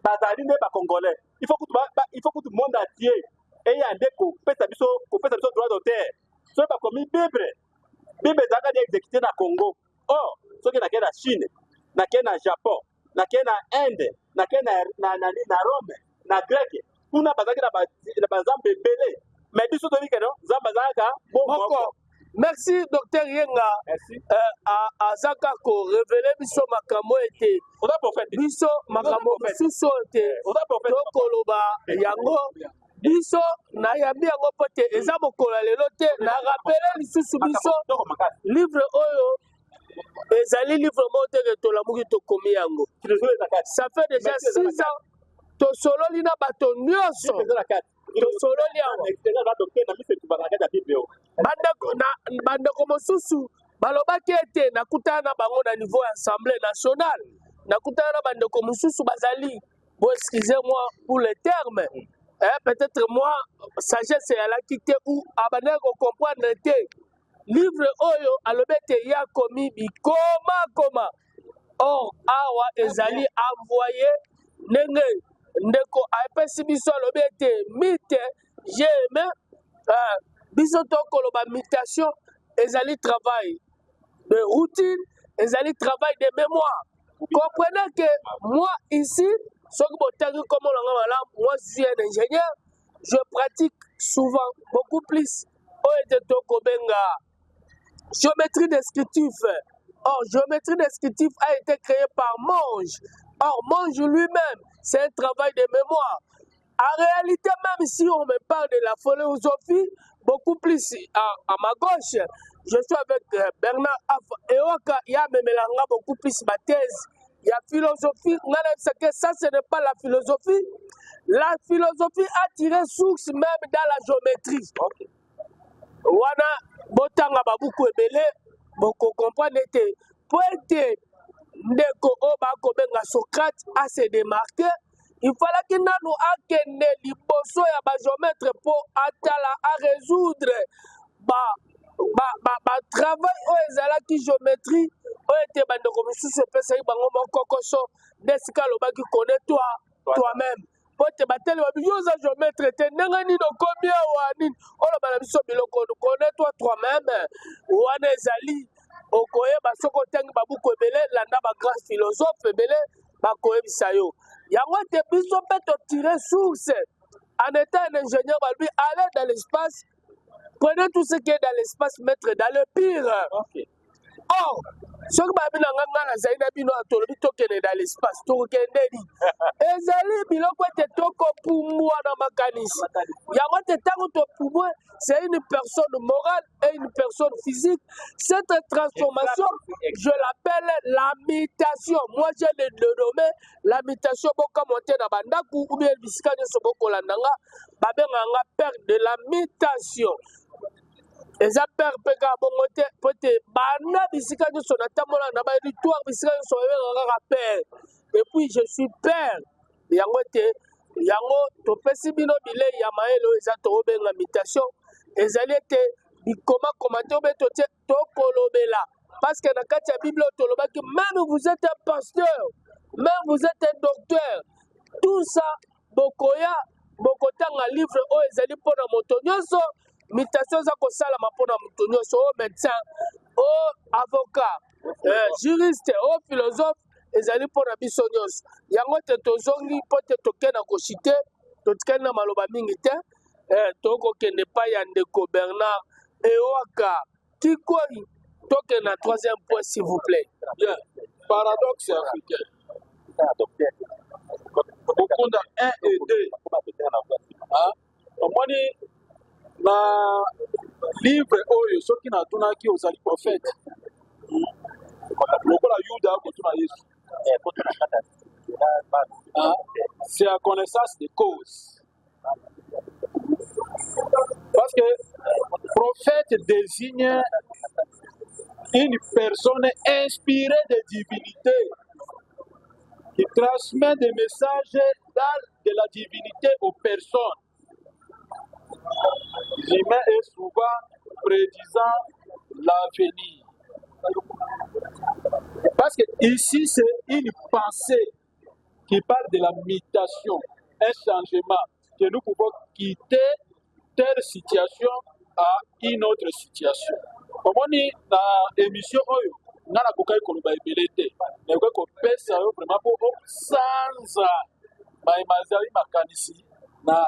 bazali nde bacongolais il faut que tout monde entier eya nde kopesa biso droit d'auteur soki bakomi bible ezalaka nde exécuté na congo or soki nakei na chine nakei na japon nakei na inde nakei na rome na greke kuna bazalaki na banzambe ebele mais biso tolikeno nzambe azalaka bomoko. Merci docteur Yenga. Merci. Azaka ko révéler biso makambo ete. Oza prophète. Biso makambo suso ete. Oza prophète. Tokoloba yango. Biso na yambi yango pote eza mokola lelo te na rappeler lisusu biso livre oyo ezali livre mote que tolamuki tokomi yango. Ça fait déjà 6 ans tosololi na bato nyonso. Tosololi yango. Bandeko mosusu balobaki ete nakutana na bango na niveau ya assemblée nationale nakutana na bandeko mosusu bazali bon excusez-moi pour le terme peut-être moi sagesse yalaki te ou abandaki kocomprendre te livre oyo alobi ete ya komi bikoma or awa ezali envoyé ndenge ndeko apesi biso alobi ete mite j'aime biso tokoloba mutation ezali travail de routine ezali travail de mémoire comprenez que moi ici soki botangi komo nanga malamu moi je suis un ingénieur je pratique souvent beaucoup plus oyo ete tokobenga géométrie descriptive. Or géométrie descriptive a été créée par Monge. Or Monge lui-même c'est un travail de mémoire. En réalité, même si on me parle de la philosophie, beaucoup plus à ma gauche, je suis avec Bernard Eoka, il y a même beaucoup plus ma thèse. Il y a philosophie, ça ce n'est pas la philosophie. La philosophie a tiré source même dans la géométrie. Wana botanga babuku ebele, boko comprendre que pour être ndeko oba kobenga Socrate a se démarquer. Il fallait que nous akende liboso ya ba géomètre pour atala à résoudre travail o ezala ki géométrie o ete bande ko mususu pesa bango mokokoso desika lobaki toi-même pote bateli ba biyoza géomètre te ndenge ni do combien wa nini olo bana biso biloko connais-toi toi-même wana ezali okoyeba soko tangi babuko ebele landa ba grand philosophe ebele bakoyebisa yo yango te biso mpe totire source en étant un ingénieur balobi aller dans l'espace, prenez tout ce qui est dans l'espace, mettre dans le pire. Okay. Or, soki babi na nga nazali na bino atolobi tokende dans l'espace tokokendeli ezali biloko ete tokopumbwa na makanisi yango te ntango topumbwe c'est une personne morale et une personne physique. Cette transformation je l'appelle la mutation. Moi je le nommé la mutation bokamonte na bandaku ou bien bisika nyonso bokolanda nga babenganga perte de la mutation. Eza père peka bongo te pote bana bisika nyonso natambola na baéditoire bisika nyonso babengaka père et puis je suis père yango te yango topesi bino bilei ya mayele oyo eza tokobenga mutation ezali ete bikomakoma te obe totie tokolobela parce que na kati ya bible oyo tolobaki même vous êtes un pasteur, même vous êtes un docteur, tout ça bokoya bokotanga livre oyo ezali mpona moto nyonso. Mutation za kosalama mpona moto nyonso o médecin o avocat juriste o philosophe ezali mpona biso nyonso yango te tozongi mpo te tokenda koshite totikali na maloba mingi te tokokende epai ya ndeko Bernard Ewaka Kikoi tokende na troisième point s'il vous plaît. Bien. Paradoxe africain. Bokunda 1 et 2. Omoni na livre oyo soki natunaki ozali prophète lokola Yuda akotuna Yesu c'est la connaissance des causes parce que prophète désigne une personne inspirée de divinité qui transmet des messages de la divinité aux personnes. L'humain est souvent prédisant l'avenir. Parce que ici, c'est une pensée qui parle de la mutation, un changement, que nous pouvons quitter telle situation à une autre situation. Comme on dit dans l'émission, on a la cocaïne qu'on va ébéliter. Mais on peut faire vraiment pour sans maïmazari makanisi na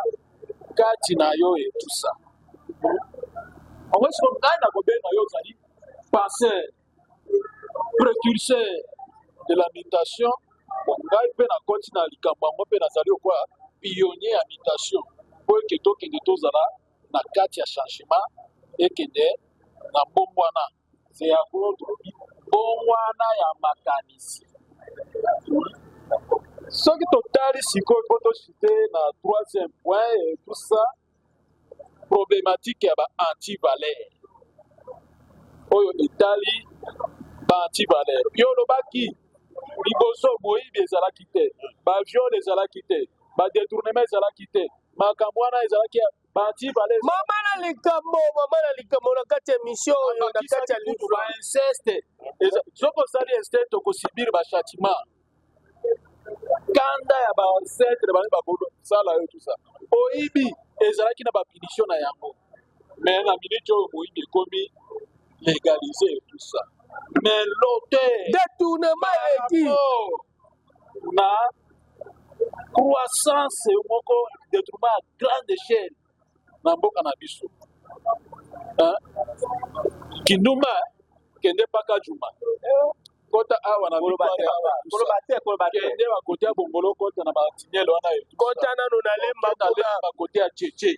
kati na yo et tout ça. On va se retrouver dans le yo zali penseur, précurseur de la mutation. On va y faire la continent likambo on peut nazali quoi pionnier à mutation. Pour que to kende to zala na kati ya changement et kende na bombwana. C'est à votre bombwana ya makanisi. Ce qui total ici, il faut citer dans le troisième point, et tout ça, problématique est anti-valeur. Oyo Italie, anti-valeur. Yo le baki, liboso moïbi ezala kite, ba viol ezala kite, ba détournement ezala kite, makamwana ezala ki anti-valeur. Mama na likambo na kati ya mission oyo na kati ya livre. Ba inceste, zoko sali inceste ko subir ba châtiment. Kanda ya ba ancêtre bani ba bodo sala yo tout ça oyibi ezalaki na ba punition na yango mais na minute oyo moyibi ekomi légaliser tout ça mais l'auteur détournement eki na croissance moko détournement à grande échelle na mboka na biso kinduma kende paka juma kota awa na kende bakote ya bongolo kota na batinele wana kota nanu na lemba kote ya cheche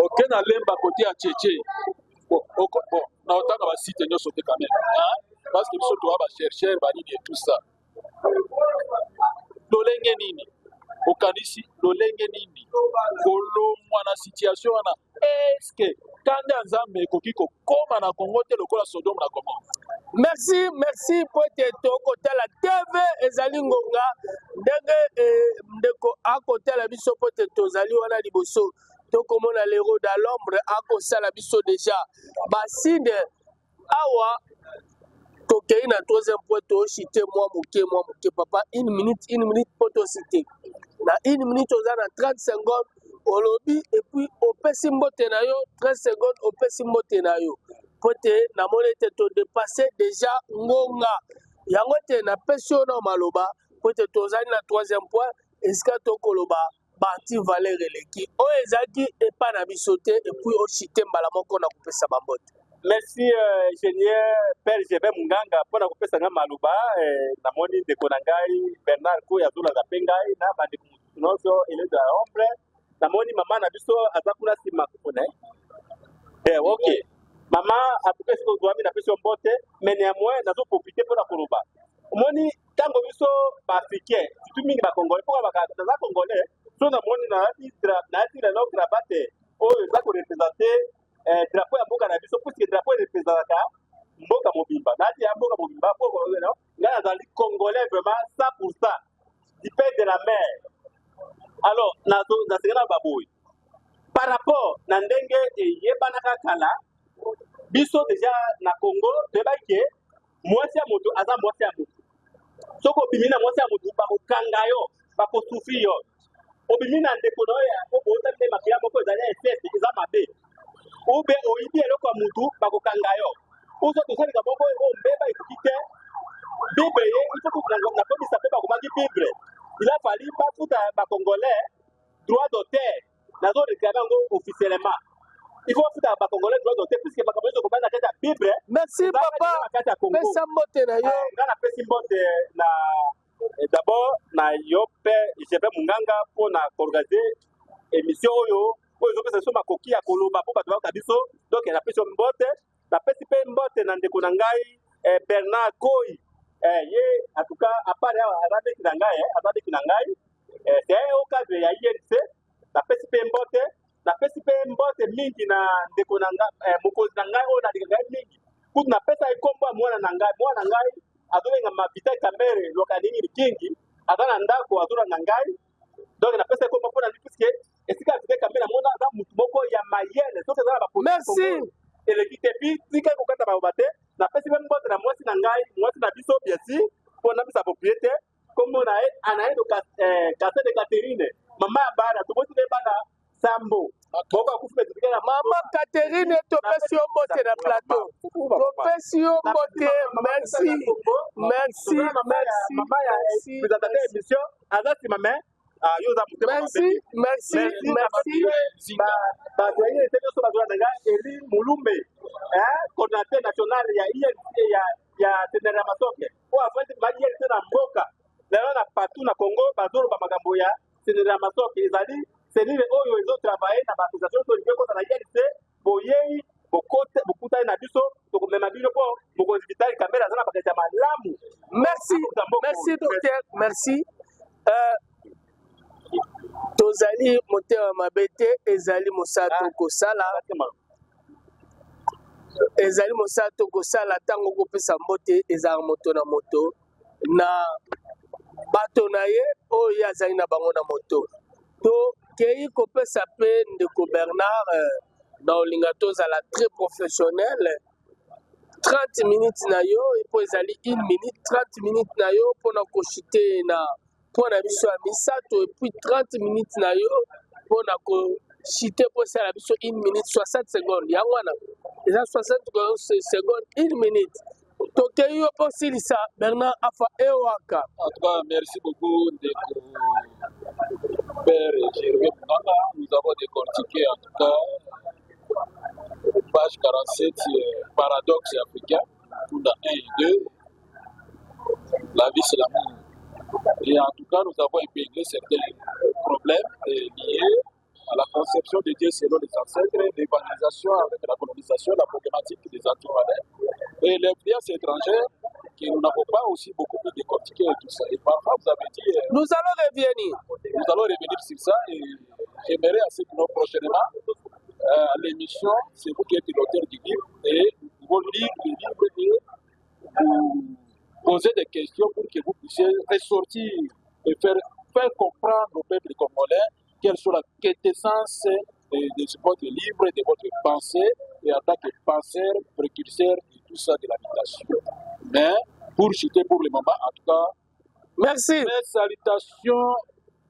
oke na lemba kote ya cheche bon na otanga basite nyonso te quand même parce que biso towa bachercheur banini et tout ça lolenge nini okanisi lolenge nini kolongwa na situation wana eske kanda ya nzambe ekoki kokoma na kongo te lokola sodome na gomore. Merci po ete tokotala tv ezali ngonga ndenge ndeko akotala biso po ete tozali wana liboso tokomona lero da l'ombre akosala biso déjà basine awa tokei na troisième point toshite mwa moke papa une minute po tosite na une minute oza na 30 secondes olobi et puis opesi mbote na yo 13 secondes opesi mbote na yo po te namoni ete todepase déjà ngonga yango te napesi yo na maloba po ete tozali na troisième point esika tokoloba parti valeur eleki oyo ezalaki epai na biso te epuis ochite mbala moko na kopesa bambote. Merci ingénieur Père Gébé Munganga mpona kopesa nga maloba namoni ndeko na ngai Bernard Koy azolanda mpe ngai na bandeko mosusu nyonso elede ya ombre namoni mama na biso aza kuna nsima kuna ok mama apuka esika ozwami na pesi yo mbote mais néanmoins nazoprofite mpona koloba omoni ntango biso baafricain surtout mingi bacongolais mpoka naza congolais so namoni nayati lelo cravate oyo eza korepresente drapeau ya mboka na biso puisque drapeau erepresentaka mboka mobimba nati ya mboka mobimba po ngai nazali congolais vraiment 100% du pays de la mer. Alors nasengana baboyi par rapport na ndenge eyebanaka kala biso deja na Congo toyebaki ke mwasi ya moto aza mwasi ya moto soki obimi na mwasi ya moto bakokanga yo bakosufi yo obimi na ndeko na oyo obotami nde makila moko ezali ya esese eza mabe ube oyibi eloko ya motu bakokanga yo uso tosalika moko oyo mbeba ekoki te bible ye ifoko nakomisa mpe bakomaki bible il a fallu bafuta bacongolais droit d'auteur nazoreklame yango officiellement il faut bafuta bacongolais droit d'auteur puisque makambo nyonso komana na kati ya bible. Merci papa pesa mbote na yo nga napesi mbote na d'abord na yo mpe Gébé Munganga mpona koorganize émission oyo ezopesa biso makoki ya koloba mpo bato bayoka biso donc napesi yo mbote napesi mpe mbote na ndeko na ngai Bernard Koy ye en tout cas apart azandeki na ngai c'est au cadre ya INC napesi mpe mbote mingi na ndeko na ngai mokonzi na ngai oyo nalingaka ye mingi kutu napesa ye kombo ya mwana na ngai azolenga mavita kamere lokaningi likingi aza na ndako azolanda ngai donc napesa ye kombo mpona ndi puisque esika vita kamere amona aza mutu moko ya mayele soki eza na bapolisi eleki te pi tika kokata baloba te napesi mpe mbote na mwasi na ngai mwasi na biso bien sûr mpona bisa propriété kombo na ye anayedo kase de Catherine mama ya bana toboti nde bana sambo moko akufi petutika na mama Catherine topesi yo mbote na plateau topesi yo mbote merci mama ya présentateur émission aza nsima mais yo za mutema merci bato ya INC nyonso bazolanda ngai Eli Mulumbe coordinateur national ya INC ya tenere ya masoke oyo afandi ma INC na mboka lelo na partout na Congo bazoloba makambo ya tenere ya masoke ezali selile oyo ezotravaille na baassociation solingi ekota na INC boyei bokutani na biso tokomema bino mpo mokonzi Vitali Kamere aza na bakati ya malamu. Merci docteur merci tozali motema mabe te ezali mosala tokosala ntango kopesa mbote ezalaka moto na moto na bato na ye oyo azali na bango na moto tokei kopesa mpe ndeko Bernard na olinga tozala très professionnel 30 minutes na yo epo ezali 1 minute 30 minutes na yo mpona koshite na mpona biso ya misato epuis 30 minutes na yo mpona koshite mpo esala biso 1 minute 60 secondes yango wana eza 60 secondes 1 minute tokei yo mpo silisa Bernard afa ewaka. En tout cas, merci beaucoup ndeko Père Gébé Munganga. Nous avons décortiqué en tout cas page 47 paradoxe africain, tout dans 1 et 2. La vie c'est l'amour. Et en tout cas, nous avons épinglé certains problèmes liés à la conception de Dieu selon les ancêtres, l'évangélisation avec la colonisation, la problématique des antivaleurs et l'influence étrangère que nous n'avons pas aussi beaucoup plus décortiqué et tout ça. Et parfois, vous avez dit... nous allons revenir sur ça et j'aimerais assez que nous prochainement à l'émission, c'est vous qui êtes l'auteur du livre et nous pouvons lire le livre et vous poser des questions pour que vous puissiez ressortir et faire comprendre au peuple congolais quelle soit la quintessence de votre livre, de votre pensée et en tant que penseur, précurseur et tout ça de l'habitation. Mais pour chuter pour le moment, en tout cas, merci. Mes salutations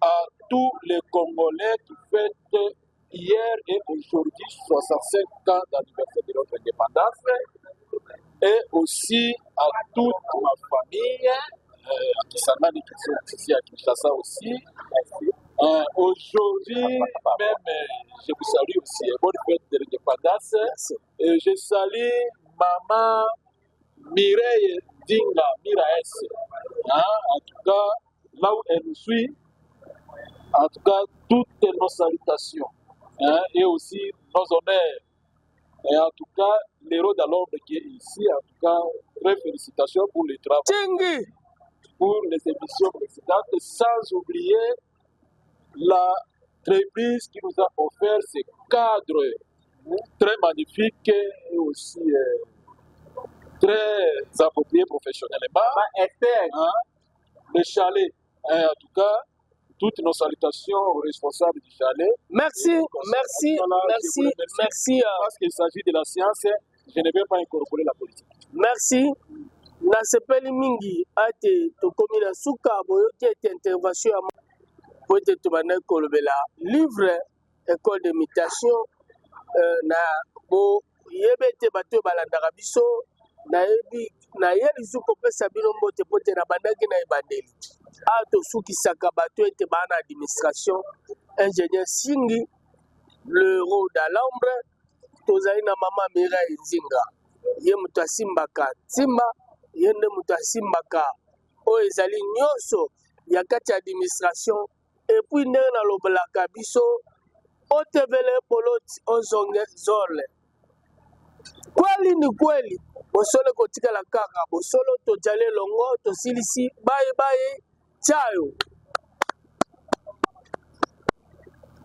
à tous les Congolais qui fêtent hier et aujourd'hui 65 ans d'anniversaire de notre indépendance. et aussi à toute ma famille, à Kisangani, ici à Kinshasa aussi. Aujourd'hui, même, je vous salue aussi. Bonne fête de l'indépendance. Et je salue maman Mireille Dinga, Miraes. En tout cas, là où elle nous suit, en tout cas, toutes nos salutations. Et aussi nos honneurs. Et en tout cas, l'héros de l'ombre qui est ici, en tout cas, très félicitations pour le travail, pour les émissions précédentes, sans oublier la entreprise qui nous a offert ces cadres très magnifiques et aussi très appropriés professionnellement. Le chalet, en tout cas, toutes nos salutations aux responsables du chalet. Merci. Parce qu'il s'agit de la science, je ne vais pas incorporer la politique. Merci. Nasepeli mingi ate tokomi na suka boyoki ete intervention ya po ete tobanda kolobela livre école d'imitation na boyebe ete bato oyo balandaka biso nayeli zu kopesa bino mbote po ete nabandaki na ebandeli awa tosukisaka bato ete baa na administration ingénieur Singi le roi d'Alambre tozali na mama Mireille Nzinga ye moto asimbaka ntimba ye nde moto asimbaka oyo ezali nyonso ya kati ya administration epuis ndenge nalobelaka biso otevele poloti ozonge zole kweli ni kweli bosolo kotikala kaka bosolo tojali elongo tosilisi baye chayo